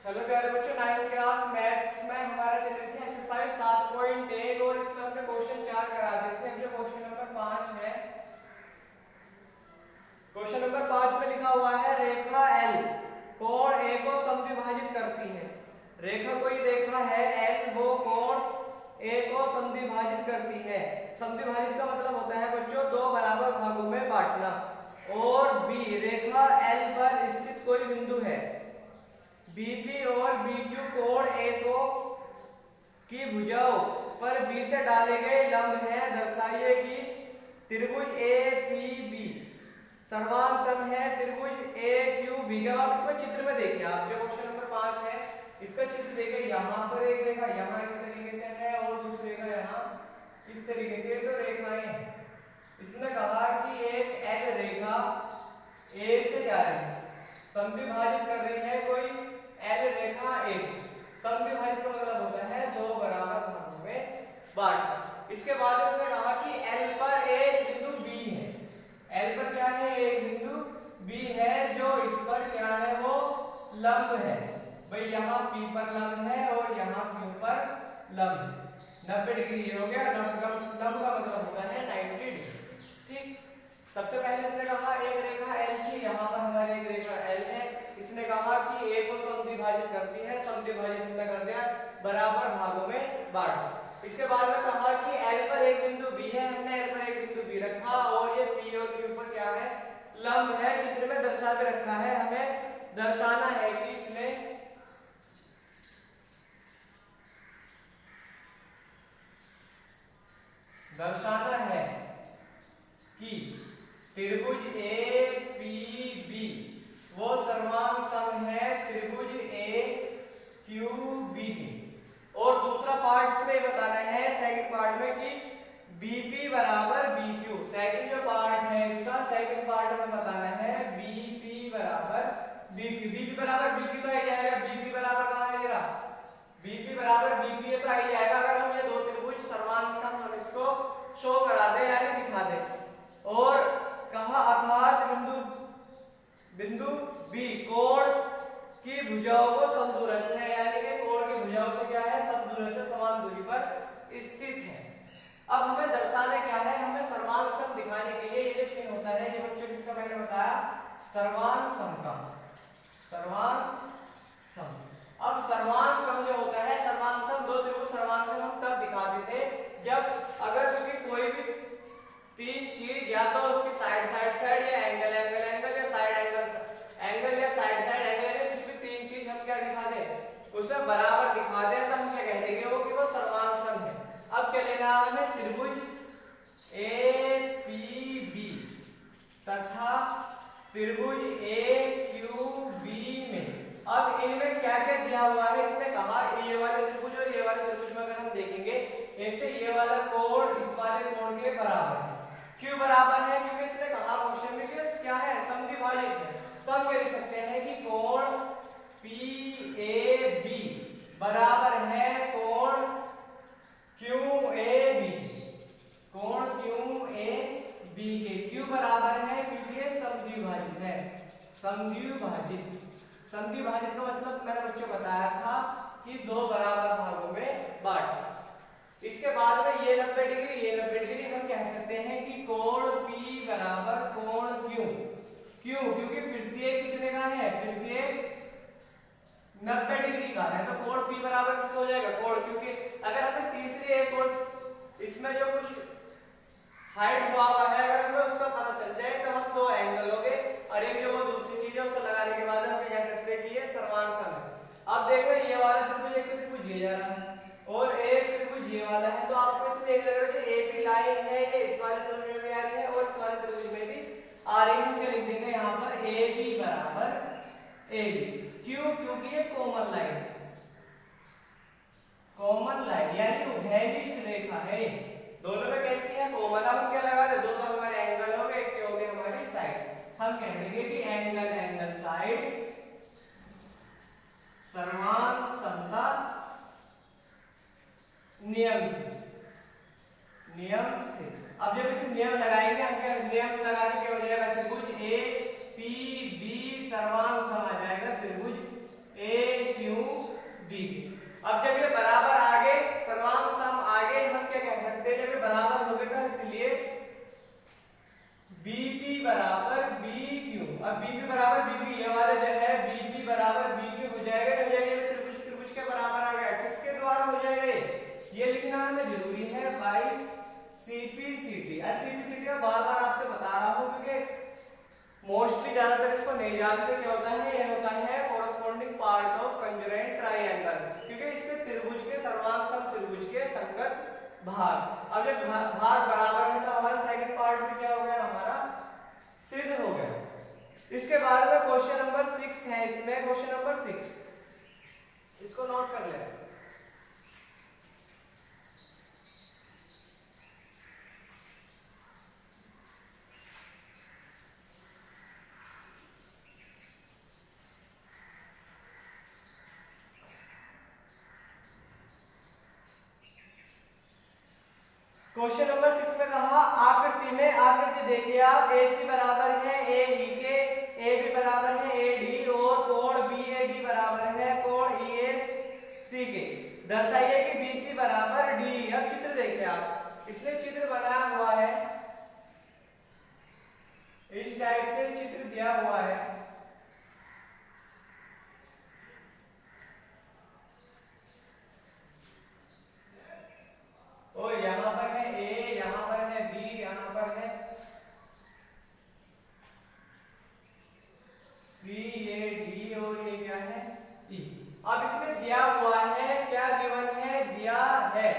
Hello प्यारे बच्चों, 9th class math में हमारा चल रही थी एक्सरसाइज 7.1 और इसमें हमने क्वेश्चन 4 करा दिए थे। अब जो क्वेश्चन नंबर 5 है, क्वेश्चन नंबर 5 में लिखा हुआ है रेखा L कोण A को समद्विभाजित करती है। रेखा कोई रेखा है L, वो कोण A को समद्विभाजित करती है। समद्विभाजित का मतलब होता है बच्चों दो बराबर भागों में बांटना। और B रेखा L पर स्थित कोई बिंदु है। BP और BQ कोण A को की भुजाओं पर B से डाले गए लंब है। दर्शाइए कि त्रिभुज APB सर्वांग है त्रिभुज AQB का। आप इसमें चित्र में देखिए, आप जो क्वेश्चन नंबर 5 है इसका चित्र देखिए। यहाँ पर एक रेखा यहाँ इस तरीके से है और दूसरी रेखा यहाँ इस तरीके से, तो रेखाएं हैं। इसने कहा कि एक L रेखा A से क्या है समद्विभाजित कर रही है कोई L रेखा A। समद्विभाजित का मतलब होता है दो बराबर भागों में बांटना। इसके बाद इसने कहा कि L पर एक बिंदु B है। L पर क्या है, एक बिंदु B है जो इस पर क्या है वो लंब है। भाई यहाँ P पर लंब है और यहाँ Q पर लंब है। 90 डिग्री हो गया। लंब का मतलब होता है 90 डिग्री। ठीक, सबसे पहले इसने कहा एक रेखा L की, यहाँ पर हमारी एक रेखा L है। इसने कहा कि A को समद्विभाजित करती है। समद्विभाजित हमने कर दिया, बराबर भागों में बांट। इसके बाद में कहा कि L पर एक बिंदु B है। हमने L पर एक बिंदु B रखा और ये P और Q पर क्या है लंब है। चित्र में दर्शा के रखा है। हमें दर्शाना है कि इसमें दर्शाना है कि त्रिभुज APB वो सर्वांग है त्रिभुज AQB के। और दूसरा पार्ट इसमें बताना है सेकंड पार्ट में कि BP बराबर BQ। सेकंड जो पार्ट है इसका सेकंड पार्ट में बताना है BP बराबर BQ। BP बराबर BQ तो आ जाएगा। BP बराबर कहाँ है मेरा, BP बराबर BQ तो आ जाएगा। अगर हम ये दो त्रिभुज सर्वांग हम इसको शो करा दे यानी दिखा दे। और कहा अर्थात बिंदु B कोण की भुजाओं को समदूरस्थ है, यानी कि कोण की भुजाओं से क्या है समदूरस्थ समान दूरी पर स्थित है। अब हमें दर्शाना क्या है, हमें सर्वांग सम दिखाने के लिए ये जो चिन्ह होता है ये बच्चों किसका मैंने बताया सर्वांग सम का। सर्वांग सम, अब सर्वांग सम जो होता है सर्वांग सम दो त्रिभुज सर्वांग सम हम तब दिखाते थे जब अगर उसकी कोई भी तीन चीज या तो उसकी साइड या एंगल या साइड एंगल या साइड एंगल है, कुछ भी तीन चीज हम क्या दिखा दे उसमें बराबर दिखा दे तो हम क्या कह देंगे वो कि वो सर्वांग सम है। अब क्या लेना है हमें, त्रिभुज APB तथा त्रिभुज AQB में अब इनमें क्या क्या दिया हुआ है। इसने कहा ये वाले त्रिभुज और ये वाले त्रिभुज में अगर हम देखेंगे एक तो ये वाला कोण इस वाले कोण के बराबर है। क्यों बराबर है, क्योंकि इसने कहा क्वेश्चन में कि क्या है समद्विभाजित है। तो हम क्या लिख सकते हैं कि कोण PAB बराबर है कोण QAB। कोण QAB के क्यों बराबर है, क्योंकि ये समद्विभाजित है। समद्विभाजित का मतलब मैंने बच्चों बताया था कि दो बराबर भागों में बांट। इसके बाद में ये 90 डिग्री हम कह सकते हैं कि कोण P बराबर कोण Q। क्यों, क्योंकि प्रत्येक कितने का है, प्रत्येक 90 डिग्री का है। तो कोण P बराबर किसको हो जाएगा कोण, क्योंकि अगर हमें तीसरी एक कोण इसमें जो कुछ हाइट हुआ है अगर हमें उसका पता चल जाए तो हम दो एंगल लोगे और एक जो वो दूसरी चीज है उसे लगाने के बाद हम कह सकते हैं कि ये सर्वांग सम है। अब देखो ये वाला त्रिभुज एक त्रिभुज ये जा रहा है और एक त्रिभुज ये वाला है, तो आपको इससे देख रहे हो कि AP लाइन है ये इस वाले त्रिभुज में भी आ रही है और इस वाले त्रिभुज में भी आ रही है। हम क्या लिख देंगे यहाँ पर AB बराबर AB। क्यों, क्योंकि ये कॉमन लाइन यानी उभयनिष्ठ रेखा है। दोनों में कैसी है कॉमन। अब क्या लगा दे, दोनों हमारे एंगल हो गए, एक हो गए हमारी साइड। हम कह देंगे कि एंगल साइड सर्वांग समता नियम से। अब जब इसे नियम लगाएंगे हम क्या नियम लगाने के हो जाएगा त्रिभुज APB सर्वांग सम आ जाएगा त्रिभुज AQB बाई CPCT। CPCT का बार बार आपसे बता रहा हूँ क्योंकि मोस्टली ज्यादातर इसको नहीं जानते। क्या होता है? यह होता है कोरस्पॉन्डिंग पार्ट ऑफ कंजरेंट ट्राइंगल, क्योंकि इसके त्रिभुज के सर्वांग सम त्रिभुज के संगत भाग। अब जब भाग बराबर है तो हमारा सेकंड पार्ट में क्या हो गया? हमारा सिद्ध हो गया। इसके बाद में क्वेश्चन नंबर 6 है। इसमें क्वेश्चन नंबर 6 इसको नोट कर ले। क्वेश्चन नंबर 6 में कहा आकृति में, आकृति देखिए आप, AC बराबर है AE के, AB बराबर है AD और कोण BAD बराबर है कोण EAC के। दर्शाइए कि BC बराबर DE। अब चित्र देखिए आप, इसने चित्र बनाया हुआ है, इस टाइप से चित्र दिया हुआ है। और यहाँ पर है A, यहाँ पर है B, यहाँ पर है C, A, D और ये क्या है? E। अब इसमें दिया हुआ है, क्या गिवन है? दिया है,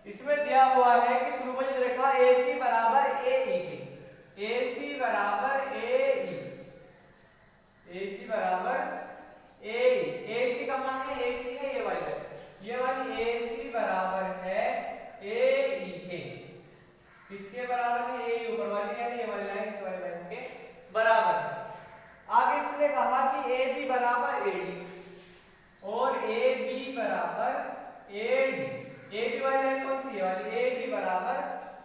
इसमें दिया हुआ है कि शुरुभुज रेखा AC बराबर AE की, AC बराबर AE, AC बराबर AE। AC कहाँ है? AC है ये वाली, ये वाली AC बराबर है AE के। किसके बराबर है? AE ऊपर वाली, यानी ये वाली लाइन इस वाली लाइन के बराबर है। आगे इसने कहा कि AB बराबर AD और AB बराबर AD। AB वाली लाइन कौन सी? ये वाली। AB बराबर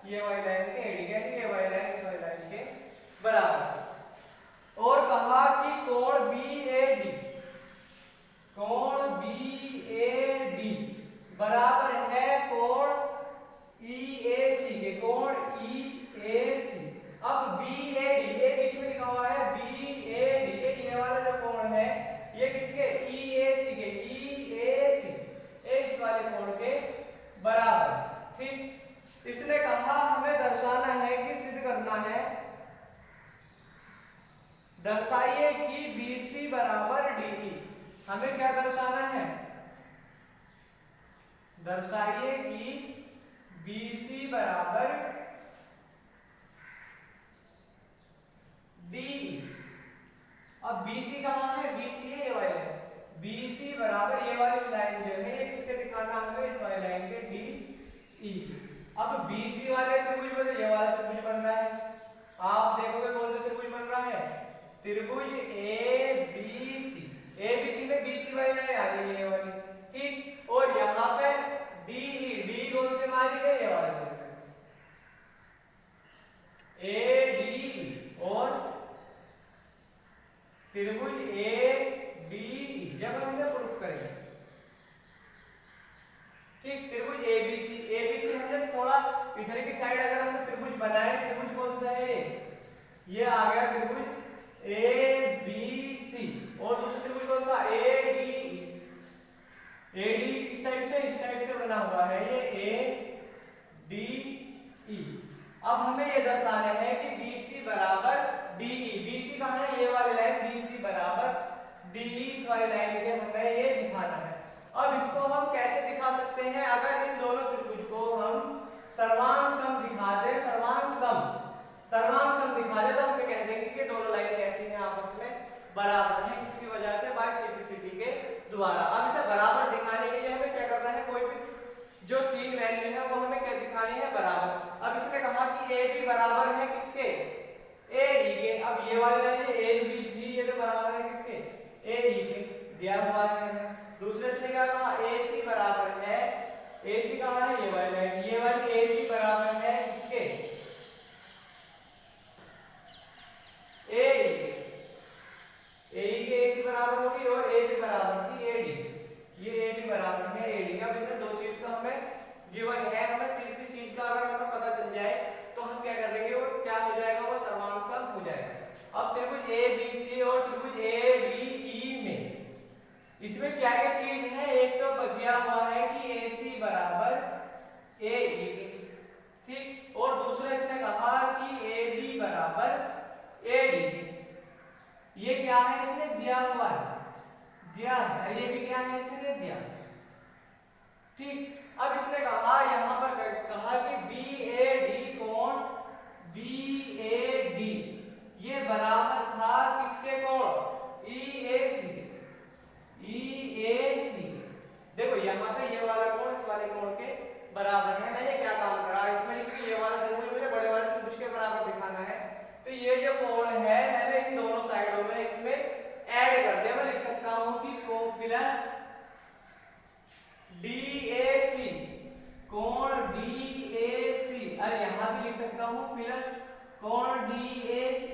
ये वाली लाइन के AD, यानी ये वाली लाइन इस वाली लाइन के बराबर। और कहा कि कोण BAD, कोण BAD बराबर है कोण EAC के, कोण EAC। अब BAD, ये बीच में लिखा हुआ है BAD, ये वाला जो कोण है ये किसके? EAC के, EAC इस वाले कोण के बराबर। ठीक, इसने कहा हमें दर्शाना है कि सिद्ध करना है, दर्शाइए कि BC बराबर DE। हमें क्या दर्शाना है? दर्शाइए कि BC बराबर DE। अब BC कहाँ है? BC है ये वाली लाइन, BC बराबर ये वाली लाइन जो है ये किसके दिखाना हमें? इस वाली लाइन के DE। अब BC वाले त्रिभुज में ये वाला त्रिभुज बन रहा है, आप देखोगे कौन सा त्रिभुज बन रहा है? त्रिभुज ABC। ABC में BC वाली लाइन आ गई है ये वाली, ठीक। और यहाँ पे DE, D कौन से मारी है? ये वाली ADE और त्रिभुज ABE। जब हम इसे प्रूफ करेंगे, ठीक, त्रिभुज ABC हमने थोड़ा इधर की साइड अगर हम त्रिभुज बनाए, त्रिभुज कौन सा है? ये आ गया त्रिभुज ABC। और दूसरा त्रिभुज कौन सा? ADE। ADE किस टाइप से? इस टाइप से बना हुआ है ये ADE। अब हमें ये दर्शाना है कि BC बराबर DE। BC कहाँ है? ये वाली लाइन BC बराबर DE, इस वाली लाइन के हमें ये दिखाना है। अब इसको हम कैसे दिखा सकते हैं? अगर इन दोनों त्रिभुज को हम सर्वांग सम दिखा दे, सर्वांग सम दिखा दे, तो हम कह देंगे कि दोनों लाइन कैसी हैं? आपस में बराबर है। किसकी वजह से? बाय CPCT के द्वारा। अब इसे बराबर दिखाने के लिए हमें क्या करना है? कोई भी जो तीन वैल्यू है वो हमें क्या दिखानी है? बराबर। अब इसने कहा कि AB बराबर है किसके? AE के। अब ये वाली लाइन AB थी, ये तो बराबर है किसके? AE के, दिया हुआ है। दूसरे से क्या कहा? AC बराबर है, AC कहाँ है? ये वाली लाइन, ये वाली AC बराबर है किसके? AE के। AE के AC बराबर होगी और AB बराबर थी AD, ये AB बराबर है AD। अब इसमें दो चीज का हमें गिवन है, हमें तीसरी चीज का अगर हमें पता चल जाए तो हम क्या कर देंगे? वो क्या हो जाएगा? वो सर्वांग सम हो जाएगा। अब त्रिभुज ABC और त्रिभुज ADE में इसमें क्या क्या चीज है? एक तो दिया हुआ है कि AC बराबर AE के, क्या है, इसने दिया हुआ है, दिया है, और ये भी क्या है, इसने दिया। ठीक, अब इसने कहा यहाँ पर कहा कि BAD कोण BAD ये बराबर था किसके कोण, EAC के। देखो यहाँ पे ये वाला कोण इस वाले कोण के बराबर है। मैंने क्या काम करा इसमें, क्योंकि ये वाला त्रिभुज मुझे बड़े वाले त्रिभुज के बराबर दिखाना है, तो ये जो कोण है मैंने इन दोनों साइडों में इसमें ऐड कर दिया। मैं लिख सकता हूं कि कोण प्लस DAC, कोण DAC, अरे यहाँ भी लिख सकता हूँ प्लस कोण DAC।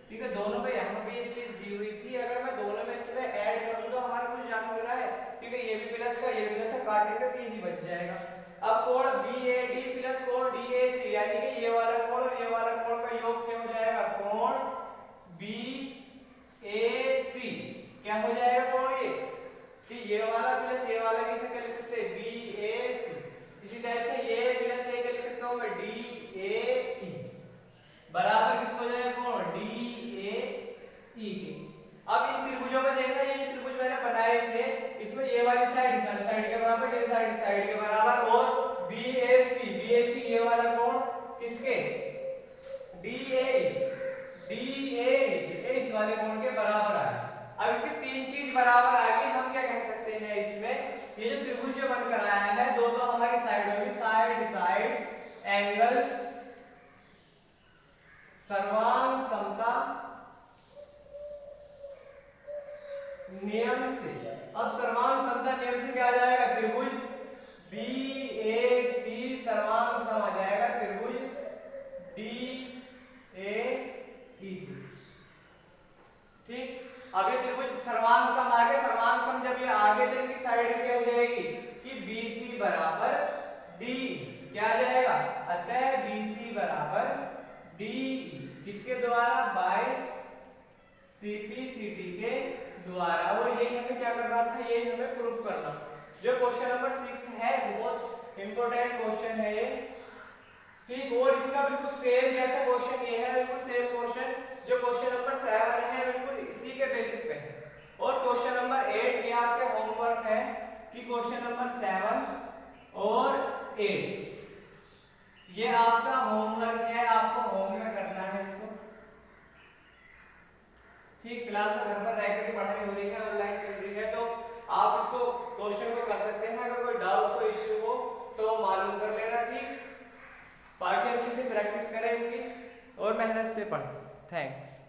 ठीक है, दोनों पे यहाँ पे ये चीज दी हुई थी, अगर मैं दोनों में इसमें ऐड करूँ तो हमारा कुछ जान मिल रहा है। ठीक है, ये भी प्लस का ये भी प्लस का काटेंगे तो यही बच जाएगा। अब कोण BAD प्लस कोण DAC यानी कि ये वाला कोण और ये वाला कोण का योग क्या हो जाएगा, कोण BAC क्या हो जाएगा कोण ये वाला प्लस ये वाला किसे क्या लिख सकते हैं, BAC। इसी टाइप से ये प्लस ये क्या लिख सकता हूं मैं, DAE बराबर किसको हो जाएगा, कोण DAE के। अब इन त्रिभुजों में देखना, ये त्रिभुज मैंने बनाए थे, इसमें ये वाली साइड इस वाली साइड के बराबर, ये साइड साइड के बराबर, और BAC ये वाला कोण किसके, DAE इस वाले कोण के बराबर आ गया। अब इसकी तीन चीज बराबर आ गई, हम क्या कह सकते हैं इसमें, ये जो त्रिभुज जो बनकर आया है दोनों हमारी साइड होगी, साइड एंगल सर्वांग समता नियम से। अब सर्वांग समता नियम से क्या आ जाएगा, त्रिभुज BAC सर्वांग सम आ जाएगा त्रिभुज DAE। ठीक, अब ये त्रिभुज सर्वांग सम आगे, सर्वांग सम जब ये आगे तो इनकी साइड क्या हो जाएगी कि BC बराबर DE क्या आ जाएगा, अतः BC बराबर DE किसके द्वारा, बाय CPCT के द्वारा। और यही हमें क्या करना था, यही हमें प्रूफ करना। जो क्वेश्चन नंबर 6 है बहुत इंपॉर्टेंट क्वेश्चन है ये। ठीक, और इसका बिल्कुल सेम जैसा क्वेश्चन ये है, बिल्कुल सेम क्वेश्चन जो क्वेश्चन नंबर 7 है बिल्कुल इसी के बेसिस पे है। और क्वेश्चन नंबर 8 ये आपके होमवर्क है कि क्वेश्चन नंबर 7 और 8 ये आपका होमवर्क है, आपको होमवर्क करना है इसको। ठीक, फिलहाल तो घर पर रहकर की पढ़ाई हो रही है, ऑनलाइन चल रही है, तो आप इसको क्वेश्चन को कर सकते हैं। अगर कोई डाउट कोई इश्यू हो तो मालूम कर लेना। ठीक, बाकी अच्छे से प्रैक्टिस करें इनकी और मेहनत से पढ़ें। थैंक्स।